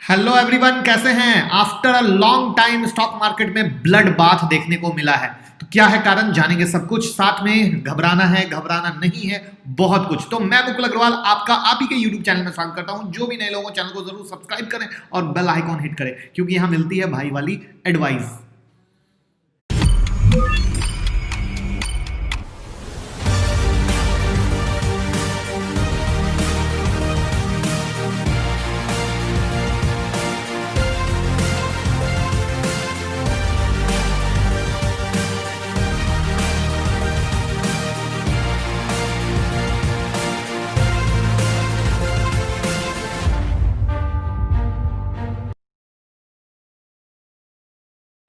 Hello everyone, कैसे हैं? After a long time stock market में ब्लड बाथ देखने को मिला है। तो क्या है कारण, जानेंगे सब कुछ। साथ में घबराना है, घबराना नहीं है, बहुत कुछ। तो मैं मुकुल अग्रवाल आपका आप ही के यूट्यूब चैनल में स्वागत करता हूं। जो भी नए लोगों चैनल को जरूर सब्सक्राइब करें और बेल आइकॉन हिट करें, क्योंकि यहां मिलती है भाई वाली एडवाइस।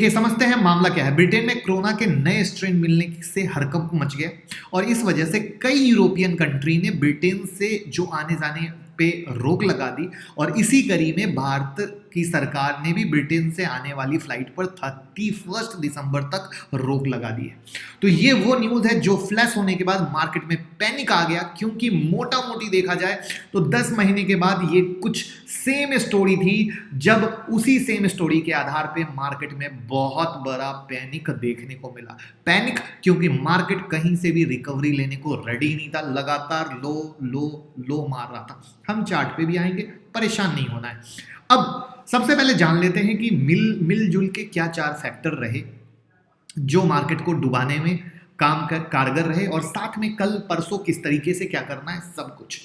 ये समझते हैं मामला क्या है। ब्रिटेन में कोरोना के नए स्ट्रेन मिलने से हड़कंप मच गया और इस वजह से कई यूरोपियन कंट्री ने ब्रिटेन से जो आने जाने पे रोक लगा दी और इसी कड़ी में भारत की सरकार ने भी ब्रिटेन से आने वाली फ्लाइट पर 31 दिसंबर तक रोक लगा दी है। तो ये वो न्यूज़ है जो फ्लैश होने के बाद मार्केट में पैनिक आ गया, क्योंकि मोटा मोटी देखा जाए तो 10 महीने के बाद ये कुछ सेम स्टोरी थी, जब उसी सेम स्टोरी के आधार पे मार्केट में बहुत बड़ा पैनिक देखने को मिला। पैनिक क्योंकि मार्केट कहीं से भी रिकवरी लेने को रेडी नहीं था, लगातार लो लो लो मार रहा था। हम चार्ट पे भी आएंगे, परेशान नहीं होना है। अब सबसे पहले जान लेते हैं कि मिलजुल के क्या 4 फैक्टर रहे जो मार्केट को डुबाने में कारगर रहे, और साथ में कल परसों किस तरीके से क्या करना है, सब कुछ।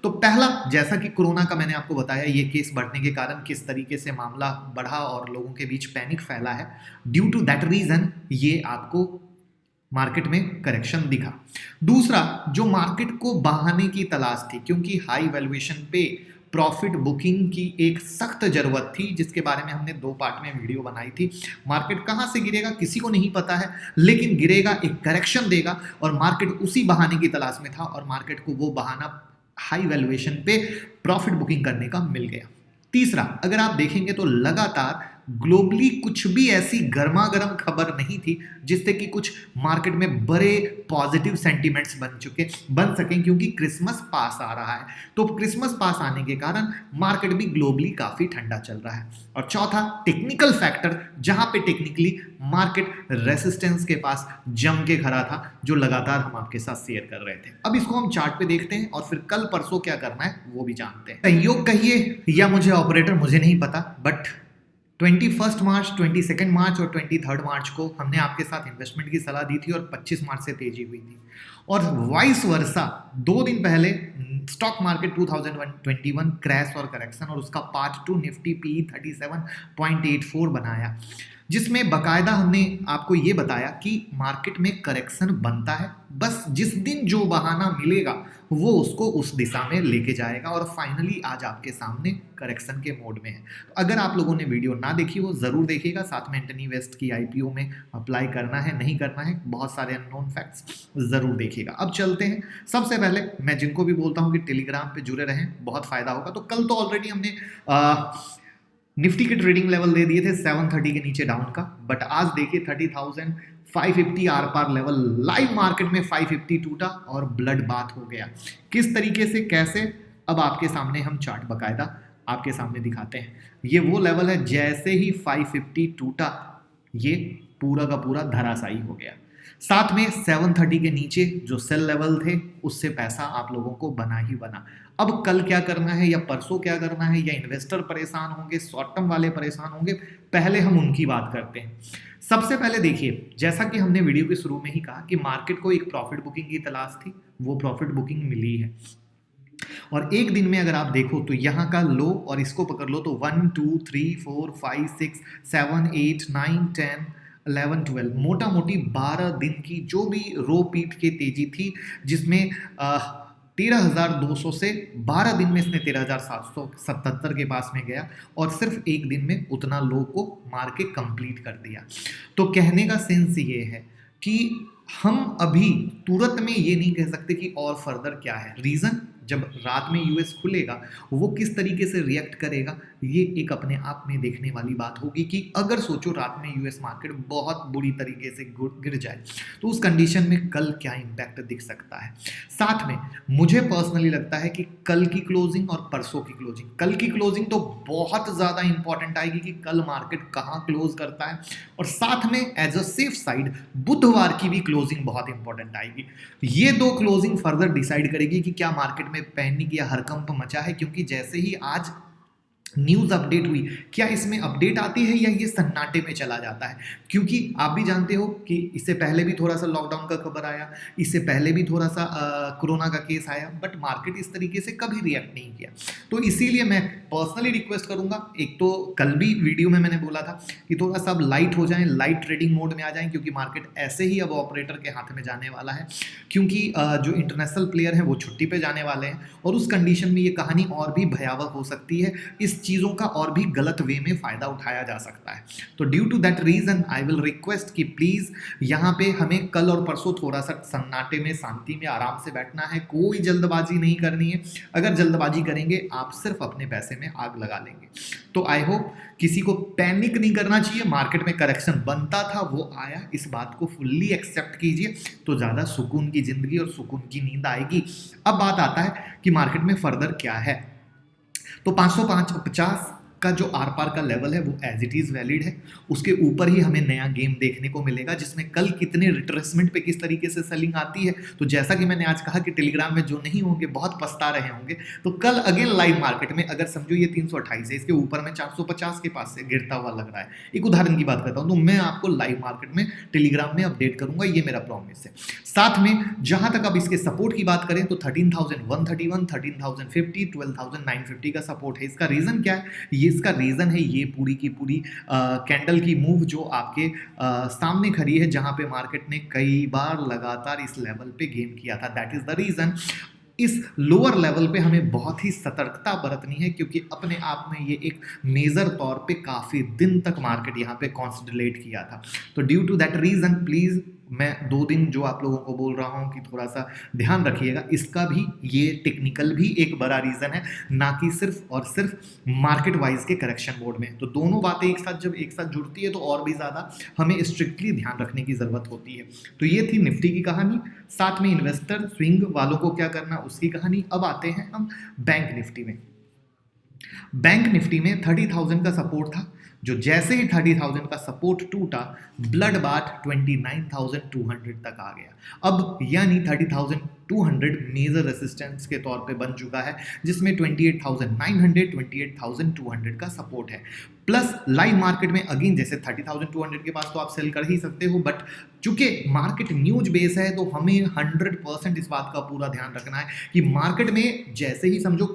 तो पहला, जैसा कि कोरोना का मैंने आपको बताया, ये केस बढ़ने के कारण किस तरीके से मामला बढ़ा और लोगों के बीच पैनिक फैला है, ड्यू टू दैट रीजन ये आपको मार्केट में करेक्शन दिखा। दूसरा, जो मार्केट को बहाने की तलाश थी, क्योंकि हाई वैल्यूएशन पे प्रॉफिट बुकिंग की एक सख्त जरूरत थी, जिसके बारे में हमने 2 पार्ट में वीडियो बनाई थी। मार्केट कहां से गिरेगा किसी को नहीं पता है, लेकिन गिरेगा, एक करेक्शन देगा, और मार्केट उसी बहाने की तलाश में था और मार्केट को वो बहाना हाई वैल्यूएशन पे प्रॉफिट बुकिंग करने का मिल गया। तीसरा, अगर आप देखेंगे तो लगातार ग्लोबली कुछ भी ऐसी गर्मा गर्म खबर नहीं थी जिससे कि कुछ मार्केट में बड़े पॉजिटिव सेंटिमेंट्स बन सकें, क्योंकि क्रिसमस पास आ रहा है। तो क्रिसमस पास आने के कारण मार्केट भी ग्लोबली काफी ठंडा चल रहा है। और चौथा, टेक्निकल फैक्टर, जहां पे टेक्निकली मार्केट रेसिस्टेंस के पास जम के खड़ा था, जो लगातार हम आपके साथ शेयर कर रहे थे। अब इसको हम चार्ट पे देखते हैं और फिर कल परसों क्या करना है वो भी जानते हैं। संयोग कहिए या मुझे ऑपरेटर, मुझे नहीं पता, बट 21 मार्च, 22 मार्च और 23 मार्च को हमने आपके साथ इन्वेस्टमेंट की सलाह दी थी और 25 मार्च से तेजी हुई थी। और वाइस वर्सा 2 दिन पहले स्टॉक मार्केट 2021 क्रैश और करेक्शन, और उसका पार्ट 2 निफ्टी पी 37.84 बनाया, जिसमें बकायदा हमने आपको ये बताया कि मार्केट में करेक्शन बनता है, बस जिस दिन जो बहाना मिलेगा वो उसको उस दिशा में लेके जाएगा, और फाइनली आज आपके सामने करेक्शन के मोड में है। तो अगर आप लोगों ने वीडियो ना देखी हो जरूर देखिएगा। साथ में एंटनी वेस्ट की आईपीओ में अप्लाई करना है नहीं करना है, बहुत सारे अननोन फैक्ट्स जरूर देखिएगा। अब चलते हैं। सबसे पहले मैं जिनको भी बोलता हूँ कि टेलीग्राम पे जुड़े रहें, बहुत फायदा होगा। तो कल तो ऑलरेडी हमने निफ्टी के ट्रेडिंग लेवल दे दिए थे 730 के नीचे डाउन का, बट आज देखिए 30,550 आर पार लेवल लाइव मार्केट में 550 टूटा और ब्लड बाथ हो गया। किस तरीके से, कैसे, अब आपके सामने हम चार्ट बकायदा आपके सामने दिखाते हैं। ये वो लेवल है, जैसे ही 550 टूटा ये पूरा का पूरा धराशायी हो गया। साथ में 730 के नीचे जो सेल लेवल थे उससे पैसा आप लोगों को बना ही बना। अब कल क्या करना है या परसों क्या करना है, या इन्वेस्टर परेशान होंगे, शॉर्ट टर्म वाले परेशान होंगे, पहले हम उनकी बात करते हैं। सबसे पहले देखिए, जैसा कि हमने वीडियो के शुरू में ही कहा कि मार्केट को एक प्रॉफिट बुकिंग की तलाश थी, वो प्रॉफिट बुकिंग मिली है। और एक दिन में अगर आप देखो तो यहाँ का लो और इसको पकड़ लो तो 1 2 3 4 5 6 7 8 9 10 11 12 मोटा मोटी 12 दिन की जो भी रो पीट के तेजी थी, जिसमें 13,200 से 12 दिन में इसने 13,777 के पास में गया और सिर्फ एक दिन में उतना लो को मार के कंप्लीट कर दिया। तो कहने का सेंस ये है कि हम अभी तुरंत में ये नहीं कह सकते कि और फर्दर क्या है। रीजन, जब रात में यूएस खुलेगा वो किस तरीके से रिएक्ट करेगा, ये एक अपने आप में देखने वाली बात होगी कि अगर सोचो रात में यूएस मार्केट बहुत बुरी तरीके से गिर जाए तो उस कंडीशन में कल क्या इम्पैक्ट दिख सकता है। साथ में मुझे पर्सनली लगता है कि कल की क्लोजिंग और परसों की क्लोजिंग, कल की क्लोजिंग तो बहुत ज़्यादा इंपॉर्टेंट आएगी कि कल मार्केट कहाँ क्लोज करता है, और साथ में एज अ सेफ साइड बुधवार की भी क्लोजिंग बहुत इंपॉर्टेंट आएगी। ये दो क्लोजिंग फर्दर डिसाइड करेगी कि क्या मार्केट में पैनिक या हड़कंप मचा है, क्योंकि जैसे ही आज न्यूज़ अपडेट हुई, क्या इसमें अपडेट आती है या ये सन्नाटे में चला जाता है, क्योंकि आप भी जानते हो कि इससे पहले भी थोड़ा सा लॉकडाउन का खबर आया, इससे पहले भी थोड़ा सा कोरोना का केस आया, बट मार्केट इस तरीके से कभी रिएक्ट नहीं किया। तो इसीलिए मैं पर्सनली रिक्वेस्ट करूंगा, एक तो कल भी वीडियो में मैंने बोला था कि थोड़ा सा अब लाइट हो जाएं, लाइट ट्रेडिंग मोड में आ जाएं, क्योंकि मार्केट ऐसे ही अब ऑपरेटर के हाथ में जाने वाला है, क्योंकि जो इंटरनेशनल प्लेयर हैं वो छुट्टी पे जाने वाले हैं, और उस कंडीशन में ये कहानी और भी भयावह हो सकती है, इस चीज़ों का और भी गलत वे में फ़ायदा उठाया जा सकता है। तो due to that reason I will request कि प्लीज़ यहाँ पे हमें कल और परसों थोड़ा सा सन्नाटे में, शांति में, आराम से बैठना है, कोई जल्दबाजी नहीं करनी है। अगर जल्दबाजी करेंगे आप सिर्फ अपने पैसे में आग लगा लेंगे। तो आई होप किसी को पैनिक नहीं करना चाहिए, मार्केट में करेक्शन बनता था वो आया, इस बात को फुल्ली एक्सेप्ट कीजिए तो ज़्यादा सुकून की ज़िंदगी और सुकून की नींद आएगी। अब बात आता है कि मार्केट में फर्दर क्या है। तो 550 का जो आर पार का लेवल है वो एज इट इज़ वैलिड है, उसके ऊपर ही हमें नया गेम देखने को मिलेगा, जिसमें कल कितने रिट्रेसमेंट पे किस तरीके से सेलिंग आती है। तो जैसा कि मैंने आज कहा कि टेलीग्राम में जो नहीं होंगे बहुत पछता रहे होंगे, तो कल अगेन लाइव मार्केट में अगर समझो ये 328 है, इसके ऊपर में 450 के पास से गिरता हुआ लग रहा है, एक उदाहरण की बात करता हूँ, तो मैं आपको लाइव मार्केट में टेलीग्राम में अपडेट करूंगा, ये मेरा प्रॉमिस है। साथ में जहां तक अब इसके सपोर्ट की बात करें तो 13,131, 13,050, 12,950 का सपोर्ट है। इसका रीज़न क्या है? ये इसका रीज़न है ये पूरी की पूरी कैंडल की मूव जो आपके सामने खड़ी है, जहां पे मार्केट ने कई बार लगातार इस लेवल पे गेम किया था। दैट इज द रीज़न इस लोअर लेवल पे हमें बहुत ही सतर्कता बरतनी है, क्योंकि अपने आप में ये एक मेजर तौर पे काफ़ी दिन तक मार्केट यहाँ पे कॉन्सोलिडेट किया था। तो due to that reason please मैं 2 दिन जो आप लोगों को बोल रहा हूँ कि थोड़ा सा ध्यान रखिएगा, इसका भी ये टेक्निकल भी एक बड़ा रीज़न है, ना कि सिर्फ और सिर्फ मार्केट वाइज के करेक्शन मोड में। तो दोनों बातें एक साथ जब एक साथ जुड़ती है तो और भी ज़्यादा हमें स्ट्रिक्टली ध्यान रखने की ज़रूरत होती है। तो ये थी निफ्टी की कहानी, साथ में इन्वेस्टर स्विंग वालों को क्या करना उसकी कहानी। अब आते हैं हम बैंक निफ्टी में। बैंक निफ्टी में 30,000 का सपोर्ट था, जो जैसे ही 30,000 का सपोर्ट टूटा ब्लड बाथ 29,200 तक आ गया। अब यानी 30,200 मेजर रेसिस्टेंस के तौर पे बन चुका है, जिसमें 28,900, 28,200 का सपोर्ट है। प्लस लाइव मार्केट में अगेन जैसे 30,200 के पास तो आप सेल कर ही सकते हो, बट चूंकि मार्केट न्यूज बेस है तो हमें 100% इस बात का पूरा ध्यान रखना है कि मार्केट में जैसे ही समझो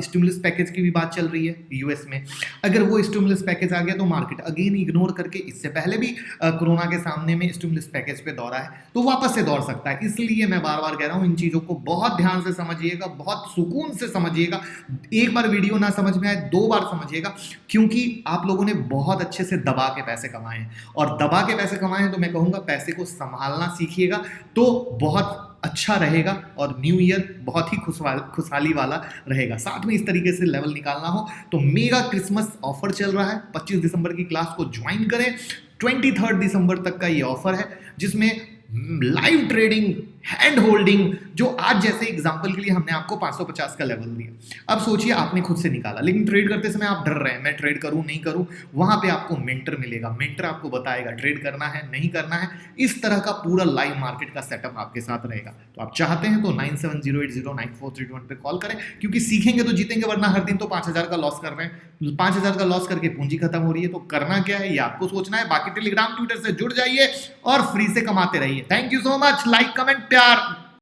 स्टिमुलस पैकेज की भी बात चल रही है यूएस में, अगर वो स्टिमुलस पैकेज आ गया तो मार्केट अगेन इग्नोर करके, इससे पहले भी कोरोना के सामने में स्टिमुलस पैकेज पे दौड़ा है तो वापस से दौड़ सकता है। इसलिए मैं बार बार कह रहा हूं इन चीजों को बहुत ध्यान से समझिएगा, बहुत सुकून से समझिएगा। एक बार वीडियो ना समझ में आए 2 बार समझिएगा, क्योंकि आप लोगों ने बहुत अच्छे से दबा के पैसे कमाए हैं, और दबा के पैसे कमाए हैं तो मैं कहूंगा पैसे को संभालना सीखिएगा तो बहुत अच्छा रहेगा, और न्यू ईयर बहुत ही खुशहाली वाला रहेगा। साथ में इस तरीके से लेवल निकालना हो तो मेगा क्रिसमस ऑफर चल रहा है, 25 दिसंबर की क्लास को ज्वाइन करें, 23 दिसंबर तक का ये ऑफर है, जिसमें लाइव ट्रेडिंग, हैंड होल्डिंग, जो आज जैसे एग्जांपल के लिए हमने आपको 550 का लेवल दिया। अब सोचिए आपने खुद से निकाला, लेकिन ट्रेड करते समय आप डर रहे हैं मैं ट्रेड करूं नहीं करूं, वहां पे आपको मेंटर मिलेगा, मेंटर आपको बताएगा ट्रेड करना है नहीं करना है, इस तरह का पूरा लाइव मार्केट का सेटअप आपके साथ रहेगा। तो आप चाहते हैं तो 9708094321 पे कॉल करें, क्योंकि सीखेंगे तो जीतेंगे, वरना हर दिन तो 5,000 का लॉस कर रहे हैं, 5,000 का लॉस करके पूंजी खत्म हो रही है। तो करना क्या है ये आपको सोचना है। बाकी टेलीग्राम ट्विटर से जुड़ जाइए और फ्री से कमाते रहिए। Thank you so much. Like comment प्यार